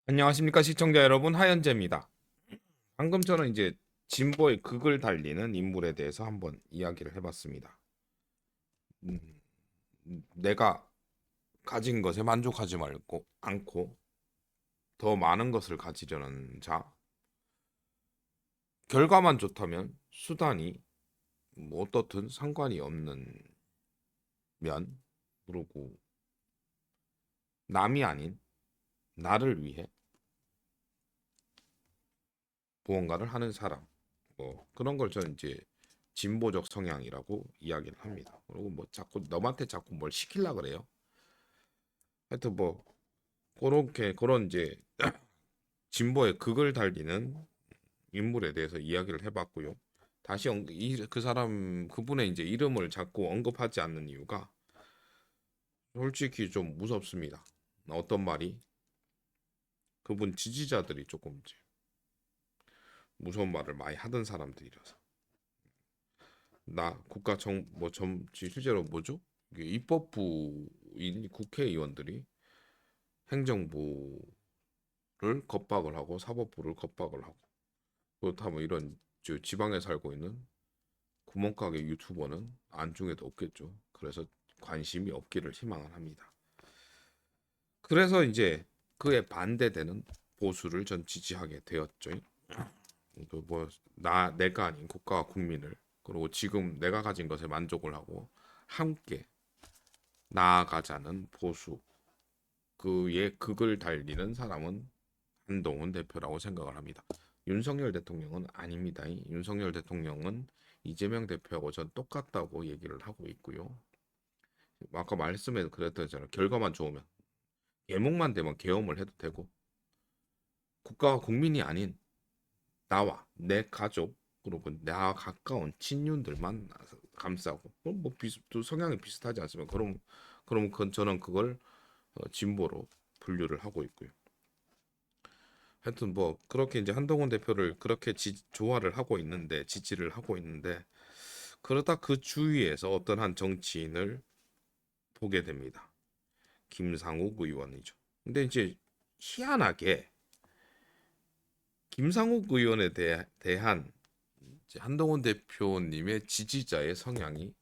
안녕하십니까 시청자 여러분, 하현재입니다. 방금 저는 이제 진보의 극을 달리는 인물에 대해서 한번 이야기를 해봤습니다. 음, 내가 가진 것에 만족하지 말고 않고 더 많은 것을 가지려는 자, 결과만 좋다면 수단이 뭐 어떻든 상관이 없는 면, 그리고 남이 아닌 나를 위해 무언가를 하는 사람, 뭐 그런 걸 저는 이제 진보적 성향이라고 이야기를 합니다. 그리고 뭐 자꾸 너한테 자꾸 뭘 시키려 그래요. 하여튼 뭐 그렇게 그런 이제 진보의 극을 달리는 인물에 대해서 이야기를 해봤고요. 다시 그 사람 그분의 이제 이름을 자꾸 언급하지 않는 이유가 솔직히 좀 무섭습니다. 어떤 말이 그분 지지자들이 조금 이제 무서운 말을 많이 하던 사람들이라서 나 국가정 뭐점 실제로 뭐죠? 이게 입법부인 국회의원들이 행정부를 겁박을 하고 사법부를 겁박을 하고 그렇다면 이런 지방에 살고 있는 구멍가게 유튜버는 안중에도 없겠죠. 그래서 관심이 없기를 희망을 합니다. 그래서 이제 그에 반대되는 보수를 전 지지하게 되었죠. 그뭐나 내가 아닌 국가와 국민을 그리고 지금 내가 가진 것에 만족을 하고 함께 나아가자는 보수 그의 극을 달리는 사람은 한동훈 대표라고 생각을 합니다. 윤석열 대통령은 아닙니다. 윤석열 대통령은 이재명 대표하고 전 똑같다고 얘기를 하고 있고요. 아까 말씀에 그랬잖아요. 결과만 좋으면 계몽만 되면 계엄을 해도 되고 국가와 국민이 아닌 나와 내 가족 그리고 나와 가까운 친윤들만 감싸고 뭐 또 성향이 비슷하지 않습니까? 그럼 저는 그걸 진보로 분류를 하고 있고요. 하여튼 뭐 그렇게 이제 한동훈 대표를 그렇게 조화를 하고 있는데 지지를 하고 있는데 그러다 그 주위에서 어떤 한 정치인을 보게 됩니다. 김상욱 의원이죠. 근데 이제 희한하게 김상욱 의원에 대한 이제 한동훈 대표님의 지지자의 성향이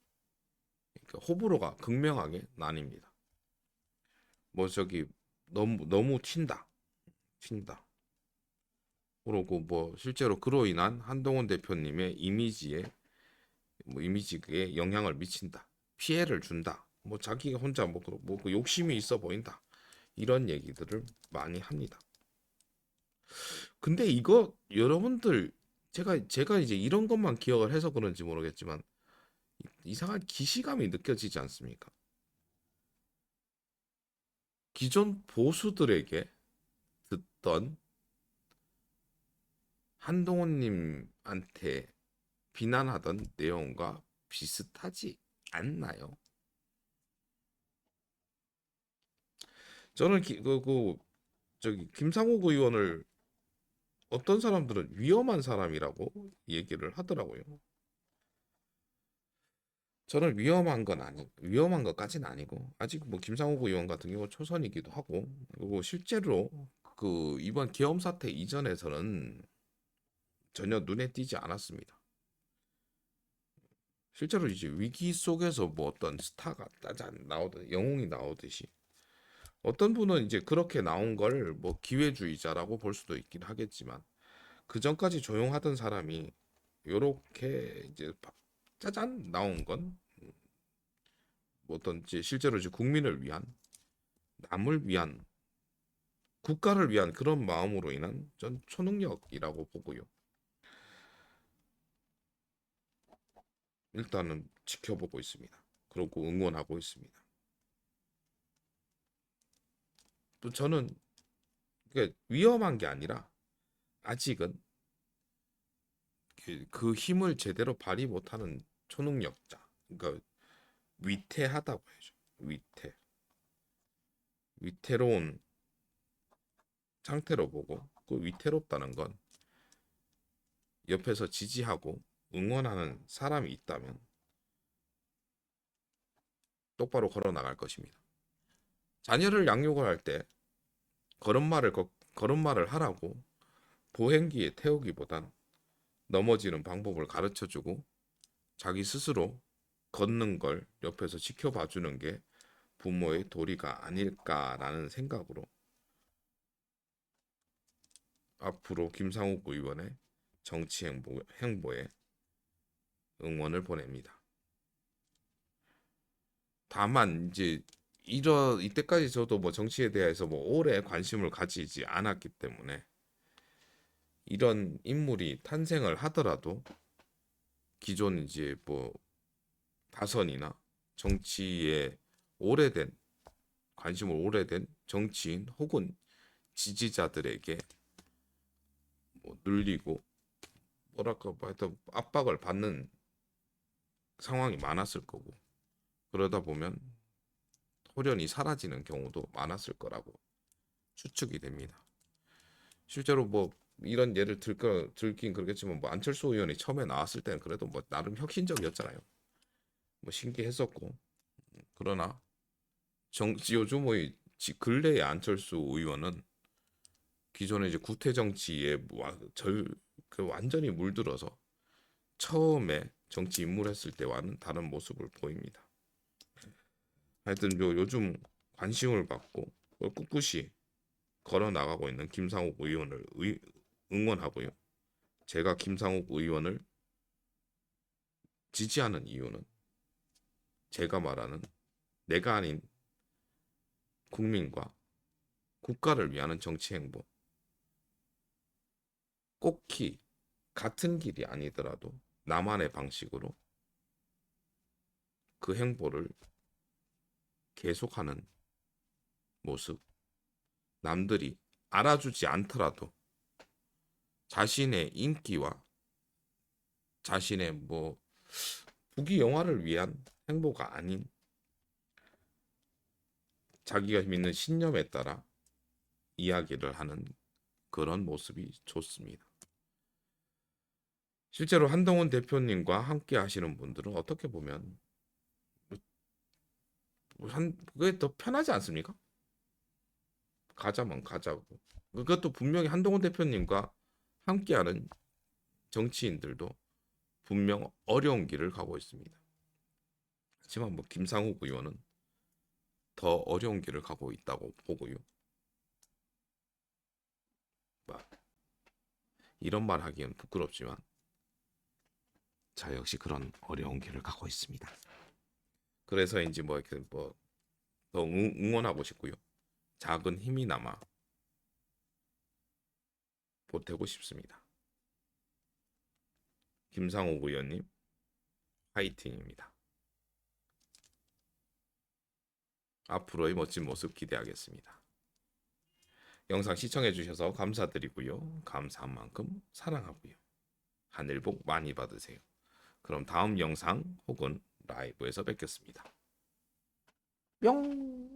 그러니까 호불호가 극명하게 나뉩니다. 뭐 저기 너무 튄다. 그러고 뭐 실제로 그로 인한 한동훈 대표님의 이미지에 영향을 미친다. 피해를 준다. 뭐 자기가 혼자 그 욕심이 있어 보인다. 이런 얘기들을 많이 합니다. 근데 이거 여러분들 제가 이제 이런 것만 기억을 해서 그런지 모르겠지만 이상한 기시감이 느껴지지 않습니까? 기존 보수들에게 듣던 한동훈님한테 비난하던 내용과 비슷하지 않나요? 저는 저기 김상욱 의원을 어떤 사람들은 위험한 사람이라고 얘기를 하더라고요. 저는 위험한 것까지는 아니고 아직 뭐 김상욱 의원 같은 경우 초선이기도 하고 그리고 실제로 그 이번 계엄 사태 이전에서는 전혀 눈에 띄지 않았습니다. 실제로 이제 위기 속에서 뭐 어떤 스타가 따잔 나오듯 영웅이 나오듯이 어떤 분은 이제 그렇게 나온 걸 뭐 기회주의자라고 볼 수도 있긴 하겠지만 그 전까지 조용하던 사람이 요렇게 이제 짜잔 나온 건뭐 어떤 이제 실제로 이제 국민을 위한 남을 위한 국가를 위한 그런 마음으로 인한 전 초능력이라고 보고요. 일단은 지켜보고 있습니다. 그리고 응원하고 있습니다. 또 저는 위험한 게 아니라 아직은 그 힘을 제대로 발휘 못하는 초능력자, 그러니까 위태하다고 해야죠. 위태로운 상태로 보고 그 위태롭다는 건 옆에서 지지하고 응원하는 사람이 있다면 똑바로 걸어 나갈 것입니다. 자녀를 양육을 할 때 걸음마를 하라고 보행기에 태우기보단 넘어지는 방법을 가르쳐주고 자기 스스로 걷는 걸 옆에서 지켜봐 주는 게 부모의 도리가 아닐까라는 생각으로 앞으로 김상욱 의원의 정치 행보에 응원을 보냅니다. 다만 이제 이때까지 저도 뭐 정치에 대해서 뭐 오래 관심을 가지지 않았기 때문에 이런 인물이 탄생을 하더라도 기존 이제 뭐 다선이나 정치에 오래된 관심을 오래된 정치인 혹은 지지자들에게 뭐 눌리고 뭐랄까 뭐 하여튼 압박을 받는 상황이 많았을 거고 그러다 보면 호련이 사라지는 경우도 많았을 거라고 추측이 됩니다. 실제로 뭐 이런 예를 들긴 그러겠지만 뭐 안철수 의원이 처음에 나왔을 때는 그래도 뭐 나름 혁신적이었잖아요. 뭐 신기했었고 그러나 요즘 뭐 근래의 안철수 의원은 기존의 이제 구태 정치에 완전히 물들어서 처음에 정치 입문했을 때와는 다른 모습을 보입니다. 하여튼 요즘 관심을 받고 꿋꿋이 걸어 나가고 있는 김상욱 의원을 응원하고요. 제가 김상욱 의원을 지지하는 이유는 제가 말하는 내가 아닌 국민과 국가를 위하는 정치 행보. 꼭히 같은 길이 아니더라도 나만의 방식으로 그 행보를 계속하는 모습. 남들이 알아주지 않더라도 자신의 인기와 자신의 뭐 부귀 영화를 위한 행보가 아닌 자기가 믿는 신념에 따라 이야기를 하는 그런 모습이 좋습니다. 실제로 한동훈 대표님과 함께 하시는 분들은 어떻게 보면 그게 더 편하지 않습니까? 가자면 가자고. 그것도 분명히 한동훈 대표님과 함께하는 정치인들도 분명 어려운 길을 가고 있습니다. 하지만 뭐 김상욱 의원은 더 어려운 길을 가고 있다고 보고요. 이런 말 하기엔 부끄럽지만 저 역시 그런 어려운 길을 가고 있습니다. 그래서인지 뭐 이렇게 뭐 더 응원하고 싶고요. 작은 힘이나마 보태고 싶습니다. 김상욱 의원님 화이팅입니다. 앞으로의 멋진 모습 기대하겠습니다. 영상 시청해주셔서 감사드리고요. 감사한 만큼 사랑하고요. 하늘 복 많이 받으세요. 그럼 다음 영상 혹은 라이브에서 뵙겠습니다. 뿅!